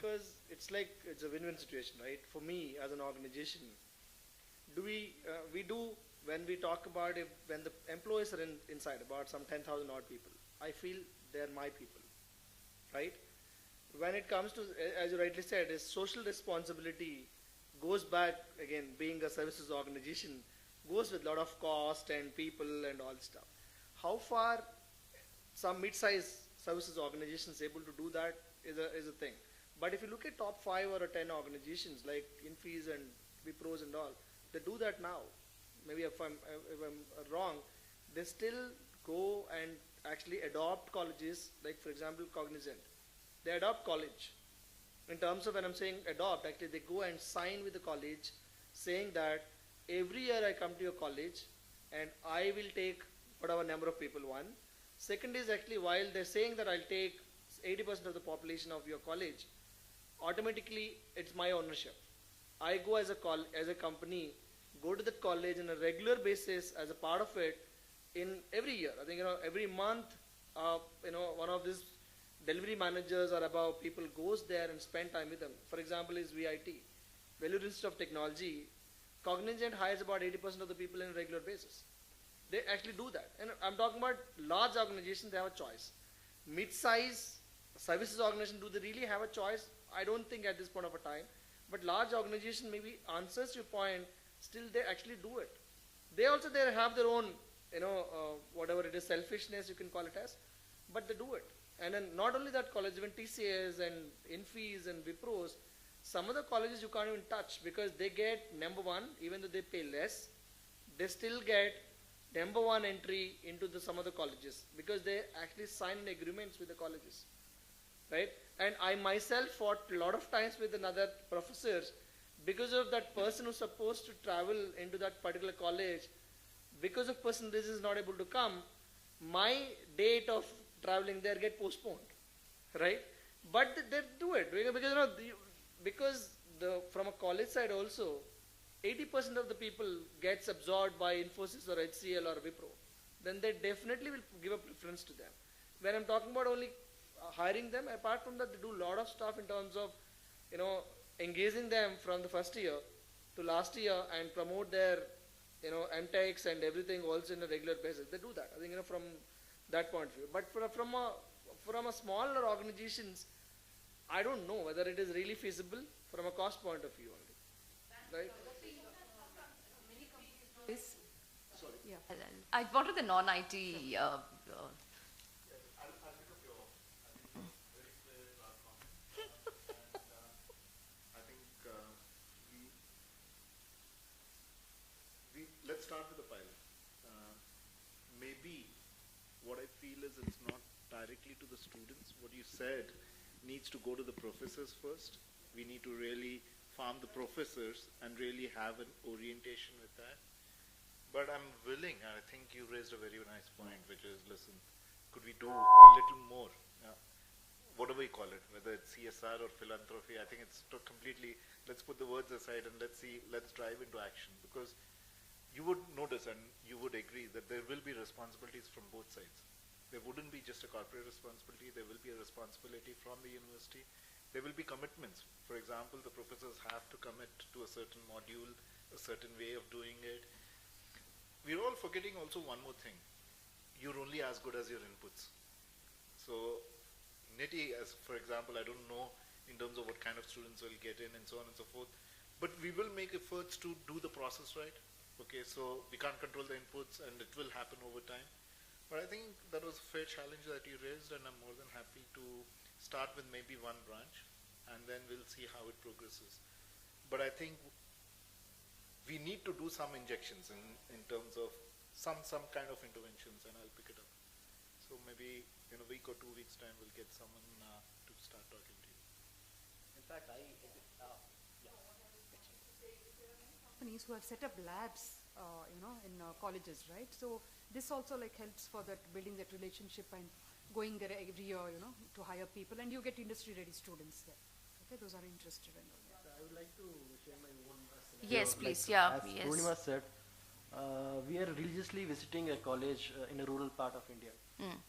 because it's like it's a win-win situation, right? For me as an organization, we do when we talk about when the employees are inside about some 10,000 odd people, I feel they're my people, right? When it comes to, as you rightly said, is social responsibility goes back again, being a services organization, goes with a lot of cost and people and all stuff. How far some mid-size services organizations able to do that is a thing. But if you look at top 5 or 10 organizations like Infees and Wipros and all, they do that now. Maybe if I'm wrong, they still go and actually adopt colleges, like for example Cognizant. They adopt college. In terms of when I'm saying adopt, actually they go and sign with the college saying that every year I come to your college and I will take whatever number of people, one. Second is actually while they're saying that I'll take 80% of the population of your college, automatically it's my ownership. I go as a company, go to that college on a regular basis as a part of it in every year. I think every month, one of these delivery managers or above people goes there and spend time with them. For example, is VIT, Vellore Institute of Technology. Cognizant hires about 80% of the people on a regular basis. They actually do that. And I'm talking about large organizations, they have a choice. Mid-size services organizations, do they really have a choice? I don't think at this point of a time. But large organization maybe answers your point, still they actually do it. They also have their own, whatever it is, selfishness you can call it as, but they do it. And then not only that college, even TCS and Infees and Wipros, some of the colleges you can't even touch because they get number 1, even though they pay less, they still get number 1 entry into some of the colleges because they actually sign agreements with the colleges, right? And I myself fought a lot of times with another professors because of that person who's supposed to travel into that particular college, because of person this is not able to come, my date of traveling there get postponed, right? But they do it because from a college side also, 80% of the people gets absorbed by Infosys or HCL or Wipro, then they definitely will give a preference to them. When I'm talking about only hiring them, apart from that, they do a lot of stuff in terms of, engaging them from the first year to last year and promote their, MTechs and everything also in a regular basis. They do that, I think, from that point of view. But from a smaller organizations, I don't know whether it is really feasible from a cost point of view only, right? Sorry. Yeah. I wanted the non-IT. I'll pick up your very clear comments. And I think let's start with the pilot. Maybe what I feel is it's not directly to the students. What you said needs to go to the professors first. We need to really farm the professors and really have an orientation with that. But I'm willing, and I think you raised a very nice point, which is, listen, could we do a little more? Whatever we call it, whether it's CSR or philanthropy, I think it's completely, let's put the words aside and let's drive into action. Because you would notice and you would agree that there will be responsibilities from both sides. There wouldn't be just a corporate responsibility, there will be a responsibility from the university. There will be commitments. For example, the professors have to commit to a certain module, a certain way of doing it. We're all forgetting also one more thing. You're only as good as your inputs. So Nitty, as for example, I don't know in terms of what kind of students will get in and so on and so forth, but we will make efforts to do the process right. Okay, so we can't control the inputs and it will happen over time. But I think that was a fair challenge that you raised, and I'm more than happy to start with maybe one branch and then we'll see how it progresses. But I think we need to do some injections in terms of some kind of interventions, and I'll pick it up. So maybe in a week or 2 weeks time we'll get someone to start talking to you. In fact, companies who have set up labs, in colleges, right? So this also helps for that building that relationship and going there every year, to hire people, and you get industry-ready students there. Okay, those are interested in all that. I would like to share my own scenario. Yes, please. Yeah. As Yes. Purnima said, we are religiously visiting a college in a rural part of India.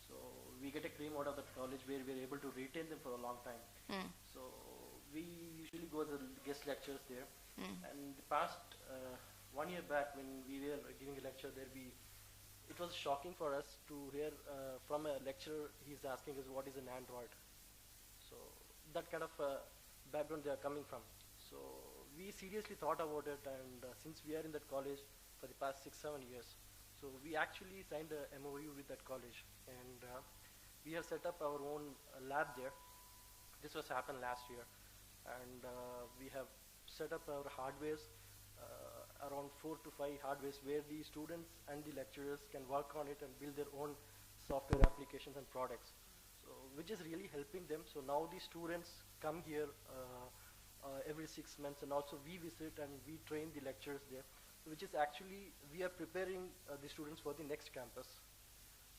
So we get a cream out of that college where we are able to retain them for a long time. So guest lectures there. And the past 1 year back when we were giving a lecture there, it was shocking for us to hear from a lecturer, he's asking us what is an Android. So that kind of background they are coming from. So we seriously thought about it, and since we are in that college for the past 6-7 years, so we actually signed a MOU with that college, and we have set up our own lab there. This was happened last year, and we have set up our hardwares, around 4 to 5 hardwares, where the students and the lecturers can work on it and build their own software applications and products. So, which is really helping them. So now the students come here every 6 months, and also we visit and we train the lecturers there, which is actually, we are preparing the students for the next campus,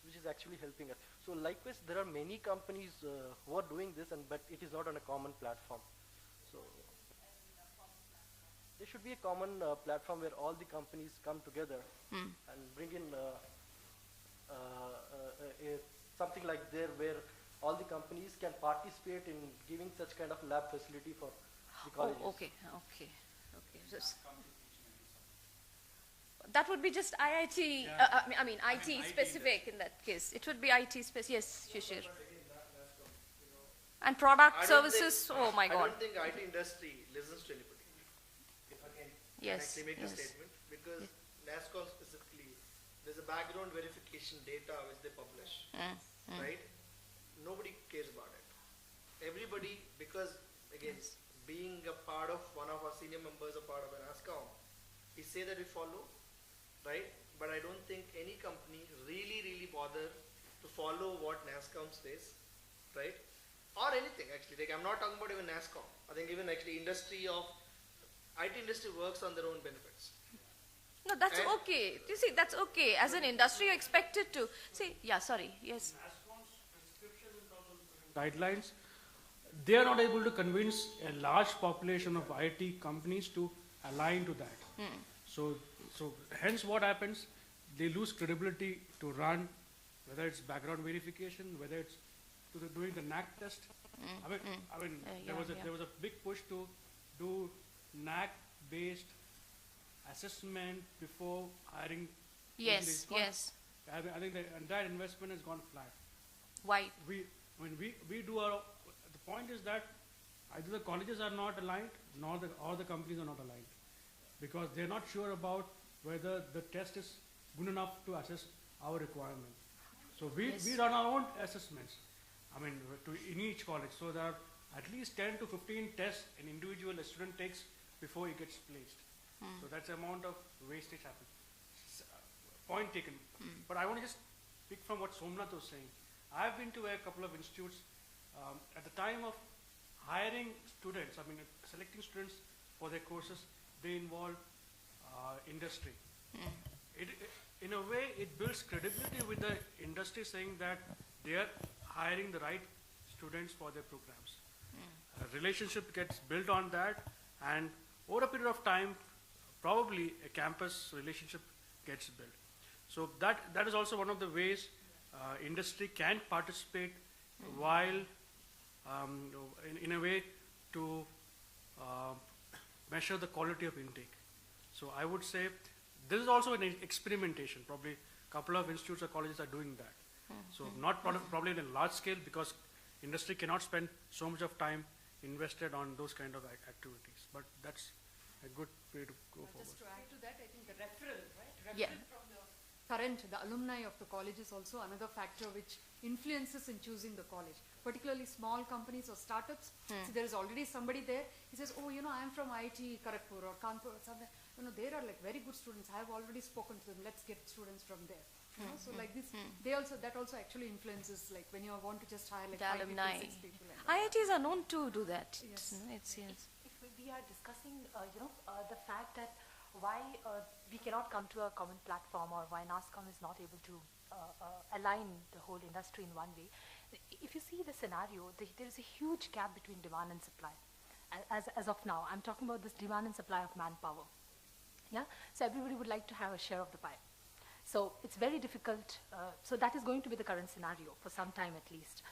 which is actually helping us. So likewise, there are many companies who are doing this, but it is not on a common platform. So there should be a common platform where all the companies come together and bring in something like there where all the companies can participate in giving such kind of lab facility for the colleges. Oh, okay. That would be just IIT, I mean IT specific in that case. It would be IT specific, yes, Shishir. And product services, oh my God. I don't think IT industry listens to anybody. If I can actually make a statement, because NASCOM specifically, there's a background verification data which they publish, right? Nobody cares about it. Everybody, because again, being a part of one of our senior members, a part of an NASCOM, we say that we follow, right? But I don't think any company really bother to follow what NASCOM says, right? Or anything actually. Like I'm not talking about even NASCOM. I think even actually IT industry works on their own benefits. No, that's okay. You see, that's okay. As an industry, you're expected to. See, yeah, sorry, yes. Guidelines, they are not able to convince a large population of IT companies to align to that. So hence what happens, they lose credibility to run, whether it's background verification, whether it's doing the NAC test. There was a big push to do NAC-based assessment before hiring. Yes. I think the entire investment has gone flat. Why? We do our, the point is that either the colleges are not aligned, or the companies are not aligned, because they're not sure about whether the test is good enough to assess our requirement. So we run our own assessments, in each college. So there are at least 10 to 15 tests an individual student takes before he gets placed. So that's the amount of wastage happens. Point taken. But I want to just pick from what Somnath was saying. I've been to a couple of institutes. At the time of hiring students, selecting students for their courses, they involve industry. In a way, it builds credibility with the industry, saying that they are hiring the right students for their programs. A relationship gets built on that, and over a period of time, probably a campus relationship gets built. So that is also one of the ways industry can participate while in a way to measure the quality of intake. So I would say this is also an experimentation. Probably a couple of institutes or colleges are doing that. So not probably in a large scale, because industry cannot spend so much of time invested on those kind of activities. But that's a good way to go forward. Just to add to that, I think the referral, right? Referral from the alumni of the college is also another factor which influences in choosing the college. Particularly small companies or startups. So there is already somebody there. He says, oh, I'm from IIT Kharagpur or Kanpur or something. There are like very good students. I have already spoken to them. Let's get students from there. So like this, that also actually influences, like when you want to just hire like the 5 alumni. people, 6 people. IITs are known to do that. Yes. If we are discussing, the fact that why we cannot come to a common platform, or why NASCOM is not able to align the whole industry in one way, if you see the scenario, there is a huge gap between demand and supply. As of now, I'm talking about this demand and supply of manpower. Yeah, so everybody would like to have a share of the pie. So it's very difficult. So that is going to be the current scenario for some time at least.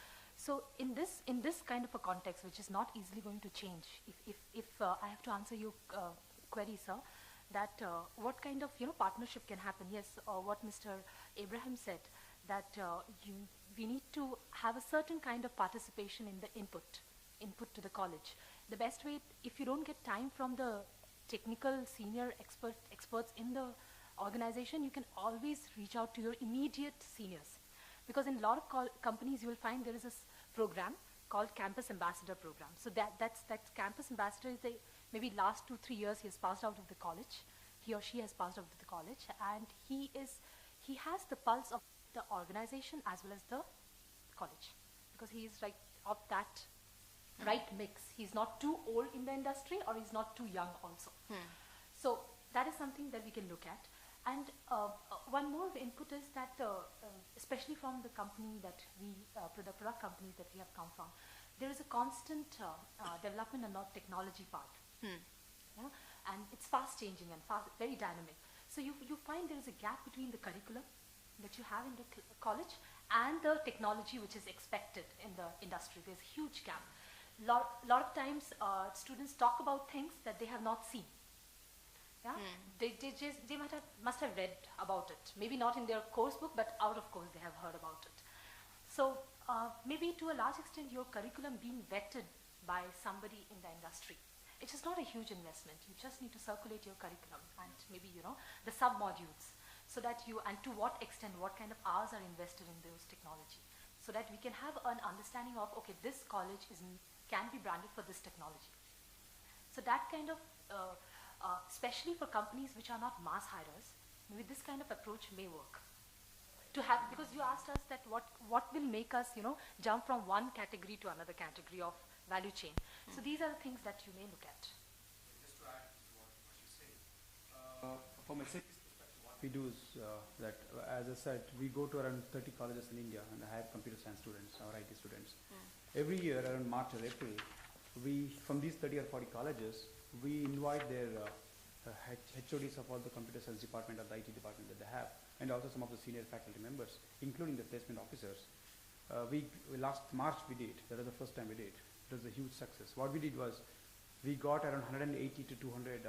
So in this kind of a context, which is not easily going to change, if I have to answer your query, sir, that what kind of partnership can happen? Yes, what Mr. Abraham said, that we need to have a certain kind of participation in the input to the college. The best way, if you don't get time from the technical senior experts in the organization, you can always reach out to your immediate seniors. Because in a lot of companies, you will find there is this program called Campus Ambassador Program. So that's Campus Ambassador is maybe last 2-3 years he has passed out of the college. He or she has passed out of the college, and he has the pulse of the organization as well as the college, because he is like of that right mix. He's not too old in the industry, or he's not too young also. So that is something that we can look at. And one more input is that, especially from the company that the product companies that we have come from, there is a constant development and not technology part. Yeah? And it's fast changing and very dynamic. So you find there is a gap between the curriculum that you have in the college and the technology which is expected in the industry. There's a huge gap. Lot of times students talk about things that they have not seen. Yeah? They must have read about it. Maybe not in their course book, but out of course they have heard about it. So maybe to a large extent your curriculum being vetted by somebody in the industry. It is not a huge investment. You just need to circulate your curriculum and maybe the sub-modules, so that and to what extent, what kind of hours are invested in those technology, so that we can have an understanding of, okay, this college can be branded for this technology. So that kind of especially for companies which are not mass hirers, maybe this kind of approach may work. To have, because you asked us that what will make us, jump from one category to another category of value chain. So these are the things that you may look at. Just to add to what you say, from a safety perspective, what we do is that, as I said, we go to around 30 colleges in India and hire computer science students or IT students. Every year, around March or April, from these 30 or 40 colleges, we invite their HODs of all the computer science department or the IT department that they have, and also some of the senior faculty members, including the placement officers. Last March we did, that was the first time we did. It was a huge success. What we did was, we got around 180 to 200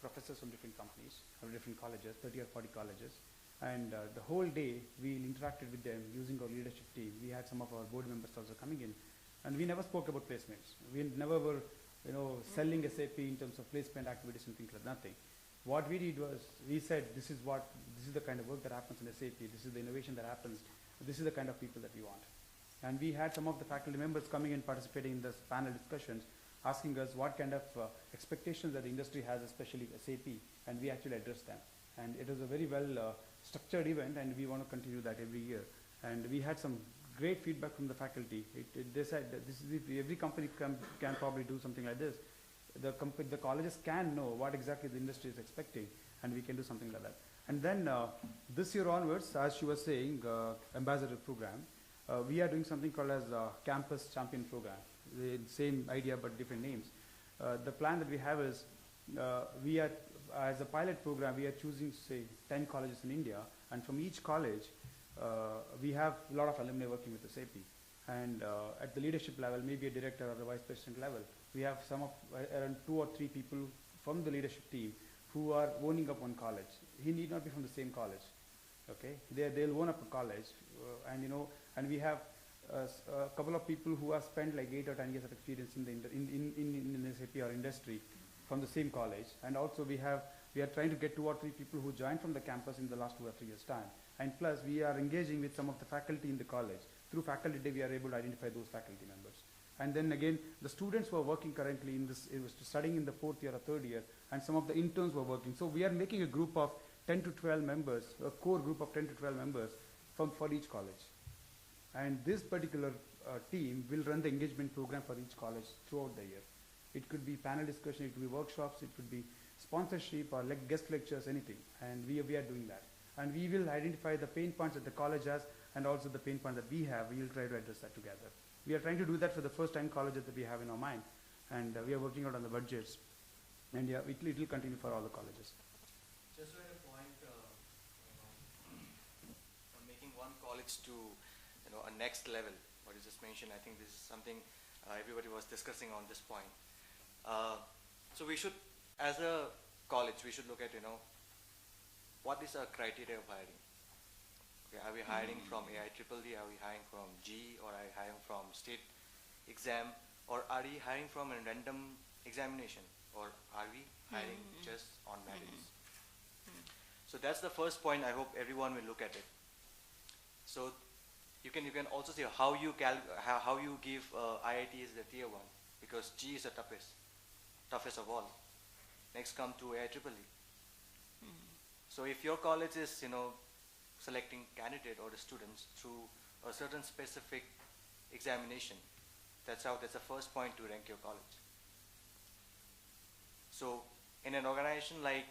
professors from different companies, or different colleges, 30 or 40 colleges, and the whole day we interacted with them using our leadership team. We had some of our board members also coming in, and we never spoke about placements. We never were selling SAP in terms of placement activities and things like nothing. What we did was, we said, this is the kind of work that happens in SAP, this is the innovation that happens, this is the kind of people that we want. And we had some of the faculty members coming and participating in this panel discussions, asking us what kind of expectations that the industry has, especially SAP, and we actually addressed them. And it was a very well structured event, and we want to continue that every year. And we had some great feedback from the faculty. They said that every company can probably do something like this. The colleges can know what exactly the industry is expecting, and we can do something like that. And then this year onwards, as she was saying, ambassador program, we are doing something called as Campus Champion Program. The same idea but different names. The plan that we have is, as a pilot program, we are choosing, say, 10 colleges in India, and from each college, we have a lot of alumni working with SAP. And at the leadership level, maybe a director or a vice president level, we have some of around 2 or 3 people from the leadership team who are owning up one college. He need not be from the same college. Okay, they'll own up a college, and we have a couple of people who have spent like 8 or 10 years of experience in SAP or industry from the same college. And also we are trying to get 2 or 3 people who joined from the campus in the last 2 or 3 years' time. And plus, we are engaging with some of the faculty in the college. Through faculty day, we are able to identify those faculty members. And then again, the students who are working currently studying in the 4th year or 3rd year, and some of the interns were working. So we are making a group of 10 to 12 members, a core group of 10 to 12 members for each college. And this particular team will run the engagement program for each college throughout the year. It could be panel discussion, it could be workshops, it could be sponsorship or guest lectures, anything. And we are doing that. And we will identify the pain points that the college has and also the pain points that we have. We will try to address that together. We are trying to do that for the first time colleges that we have in our mind. And we are working out on the budgets. And yeah, it will continue for all the colleges. Just to add a point on making one college to a next level, what you just mentioned. I think this is something everybody was discussing on this point. So we should, as a college, we should look at, what is our criteria of hiring? Okay, are we hiring from AIEEE? Are we hiring from G? Or are we hiring from state exam? Or are we hiring from a random examination? Or are we hiring just on merits? So that's the first point. I hope everyone will look at it. So you can also see how you give IIT as the tier 1, because G is the toughest of all. Next come to AIEEE. So if your college is selecting candidate or the students through a certain specific examination, that's the first point to rank your college. So in an organization like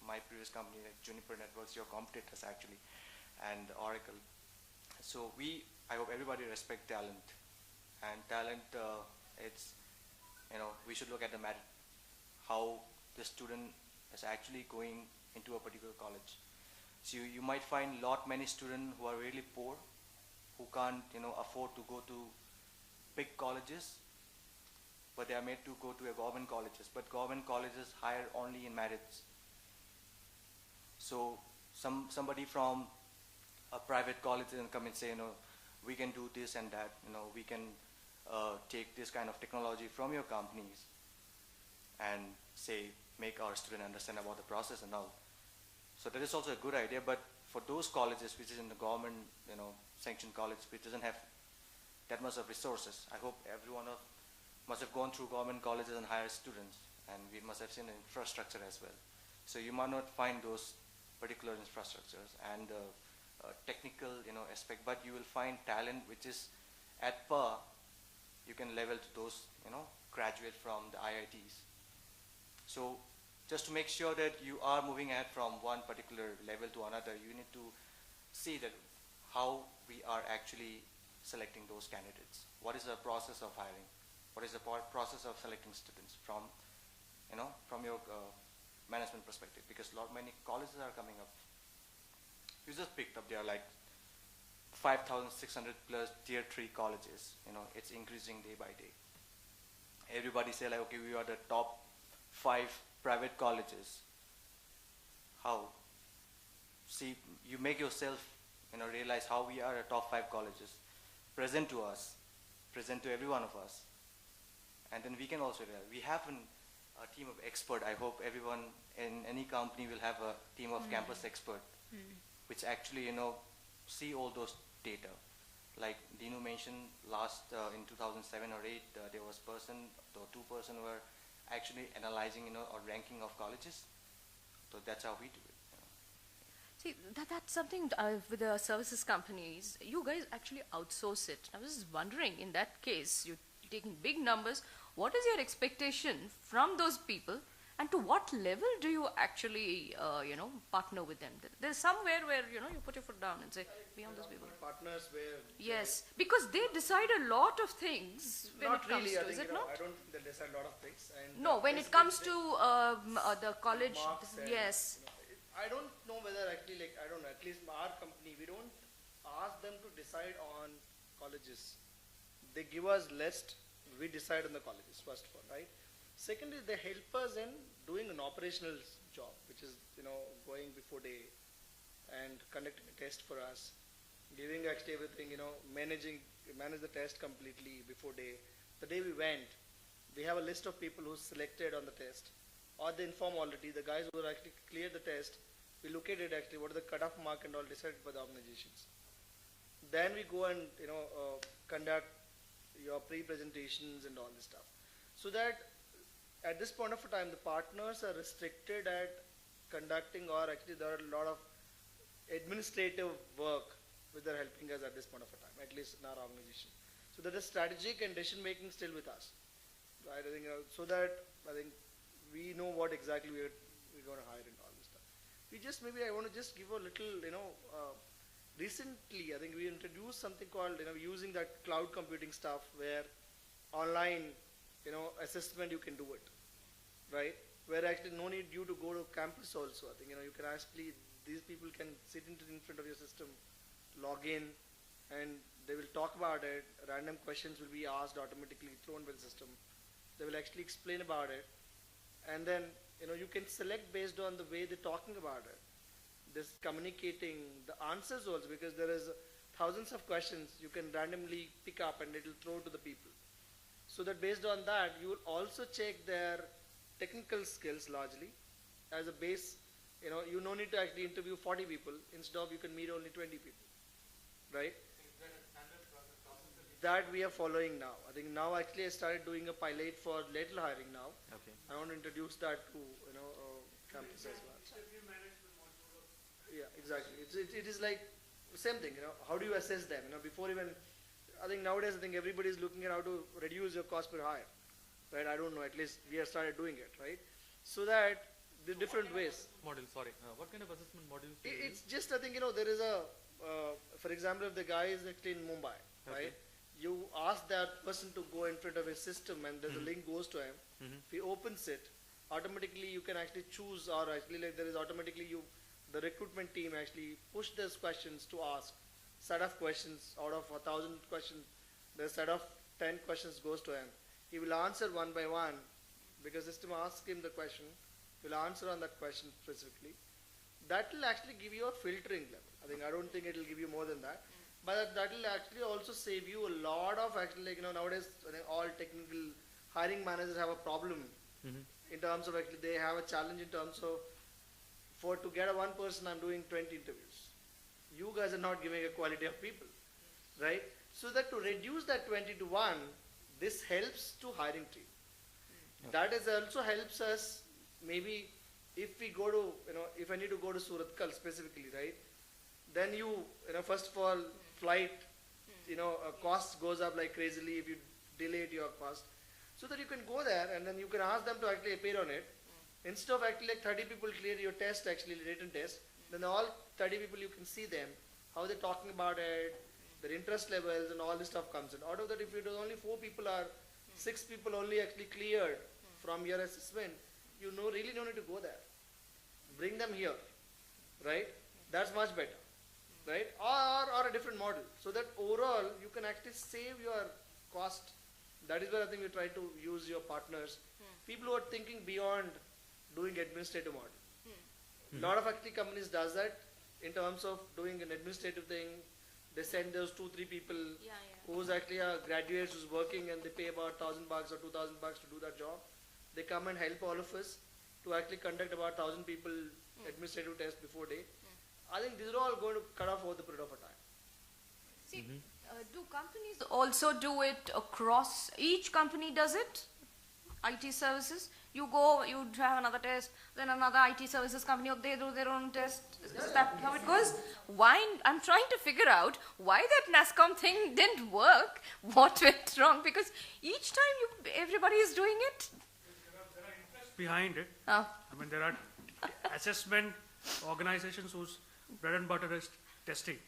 my previous company, like Juniper Networks, your competitors actually, and Oracle. So I hope everybody respect talent, and talent, we should look at the merit, how the student is actually going into a particular college. So you might find many students who are really poor, who can't afford to go to big colleges, but they are made to go to a government colleges. But government colleges hire only in merits. So somebody from a private college can come and say, we can do this and that, we can take this kind of technology from your companies and say, make our student understand about the process and all. So that is also a good idea, but for those colleges which is in the government, sanctioned college, which doesn't have that much of resources, I hope everyone must have gone through government colleges and hired students, and we must have seen the infrastructure as well. So you might not find those particular infrastructures and technical aspect, but you will find talent which is at par. You can level to those graduate from the IITs. So just to make sure that you are moving ahead from one particular level to another, you need to see that how we are actually selecting those candidates. What is the process of hiring? What is the process of selecting students from your management perspective? Because many colleges are coming up. You just picked up, there are like 5,600 plus tier 3 colleges. It's increasing day by day. Everybody say like, okay, we are the top 5 private colleges. How? See, you make yourself realize how we are a top 5 colleges. Present to us, present to every one of us. And then we can also realize, we have a team of expert. I hope everyone in any company will have a team of campus expert, which actually, see all those data. Like Dinu mentioned in 2007 or 8, there was two person who were actually analyzing, or ranking of colleges. So that's how we do it. See, that's something with the services companies, you guys actually outsource it. I was just wondering, in that case, you're taking big numbers, what is your expectation from those people, and to what level do you actually, partner with them? There's somewhere where, you put your foot down and say, beyond those people. Partners where... Yes, because they decide a lot of things when it comes to, is it not? I don't think they decide a lot of things. And no, when it comes to the college, yes. I don't know whether actually, at least our company, we don't ask them to decide on colleges. They give us list, we decide on the colleges, first of all, right? Second is they help us in doing an operational job, which is, going before day and conducting a test for us, giving actually everything, manage the test completely before day. The day we went, we have a list of people who selected on the test, or they inform already, the guys who actually cleared the test, we look at it actually, what is the cutoff mark and all decided by the organizations. Then we go and, conduct your pre-presentations and all this stuff. So that at this point of time, the partners are restricted at conducting, or actually there are a lot of administrative work which are helping us at this point of time, at least in our organization. So that the strategic and decision making still with us, right? I think, so that I think we know what exactly we're going to hire and all this stuff. Maybe I want to just give a little, recently I think we introduced something called, using that cloud computing stuff where online, assessment you can do it, right? Where actually no need you to go to campus also. I think, you can actually, these people can sit in front of your system, log in, and they will talk about it, random questions will be asked automatically thrown by the system. They will actually explain about it, and then you can select based on the way they're talking about it. This communicating the answers also, because there is thousands of questions you can randomly pick up and it will throw to the people. So that based on that, you will also check their technical skills largely as a base. You no need to actually interview 40 people. Instead of, you can meet only 20 people, right? That we are following now. I think now actually I started doing a pilot for lateral hiring now. Okay. I want to introduce that to campus as well. Yeah, exactly. It is like same thing. How do you assess them? Before even, I think nowadays everybody is looking at how to reduce your cost per hire, right? I don't know. At least we have started doing it, right? So that the different ways. Model, sorry. What kind of assessment modules do you It's just, I think, there is a, for example, if the guy is actually in Mumbai, right? You ask that person to go in front of a system and there's a link goes to him. If he opens it, automatically you can actually choose, or actually there is automatically the recruitment team actually push those questions to ask. Set of questions out of 1,000 questions, the set of 10 questions goes to him. He will answer one by one because the system asks him the question. Will answer on that question specifically. That will actually give you a filtering level. I don't think it will give you more than that. But that will actually also save you a lot of actually, nowadays all technical hiring managers have a problem in terms of actually they have a challenge in terms of to get a one person I'm doing 20 interviews. You guys are not giving a quality of people, right? So that to reduce that 20 to 1, this helps to hiring team. That is also helps us. Maybe if we go to, if I need to go to Suratkal specifically, right? Then first of all, flight, cost goes up like crazily if you delayed your cost. So that you can go there and then you can ask them to actually appear on it. Instead of actually like 30 people clear your test, actually written test, then all 30 people you can see them, how they're talking about it, their interest levels and all this stuff comes in. Out of that, if it was only 4 people or 6 people only actually cleared from your assessment, you really don't need to go there. Bring them here, right? That's much better, right? Or a different model, so that overall you can actually save your cost. That is where I think we try to use your partners, people who are thinking beyond doing administrative model. A lot of actually companies does that in terms of doing an administrative thing. They send those 2-3 people who's actually a graduate who's working and they pay about $1,000 or $2,000 to do that job. They come and help all of us to actually conduct about 1,000 people administrative test before day. I think these are all going to cut off over the period of a time. See, do companies also do it across, each company does it? IT services? You go, you have another test, then another IT services company, they do their own test. Is that how it goes? I'm trying to figure out why that NASCOM thing didn't work, what went wrong, because each time everybody is doing it. There are interests behind it. There are assessment organizations whose bread and butter is testing.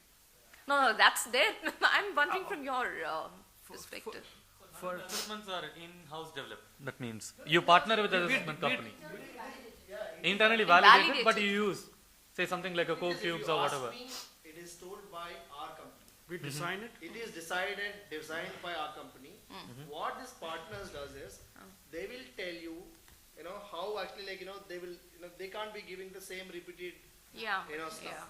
No, that's there. I'm wondering from your perspective. For assessments are in-house developed. That means you partner with an assessment company. Internally validated, but you use, say, something like a CodeCubes or whatever. Me, it is told by our company. We design it. It is designed by our company. What this partners does is, they will tell you, how actually they can't be giving the same repeated, stuff.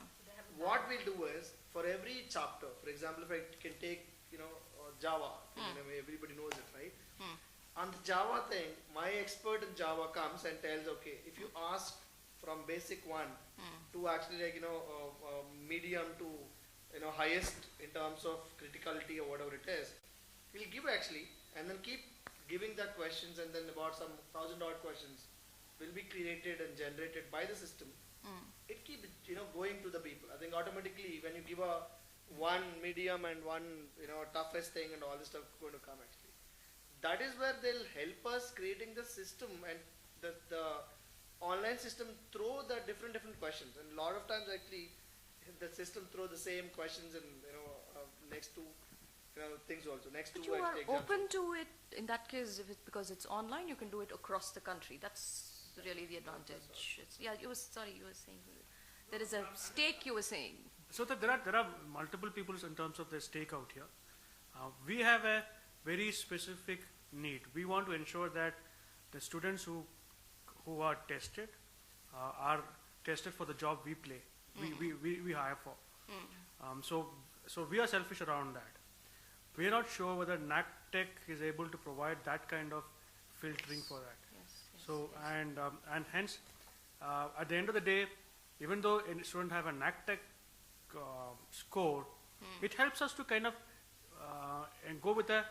What we'll do is, for every chapter, for example, if I can take, Java, everybody knows it, right? On the Java thing, my expert in Java comes and tells, okay, if you ask from basic 1 to actually medium to, highest in terms of criticality or whatever it is, he'll give actually, and then keep giving that questions, and then about some 1,000 odd questions will be created and generated by the system. It keeps, going to the people. I think automatically when you give a one medium and one, toughest thing and all this stuff going to come actually. That is where they'll help us creating the system, and the online system throw the different questions, and a lot of times actually the system throw the same questions and next to things also. But you are open to it in that case, if it's because it's online, you can do it across the country. That's really the advantage. You were saying there is a stake, you were saying. So that there are multiple people in terms of their stake out here. We have a very specific need. We want to ensure that the students who are tested are tested for the job we play. We hire for. So we are selfish around that. We are not sure whether NACTech is able to provide that kind of filtering for that. So and hence at the end of the day, even though a student have a NACTech score, it helps us to kind of and go with a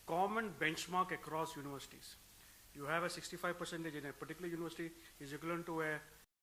common benchmark across universities. You have a 65% in a particular university is equivalent to a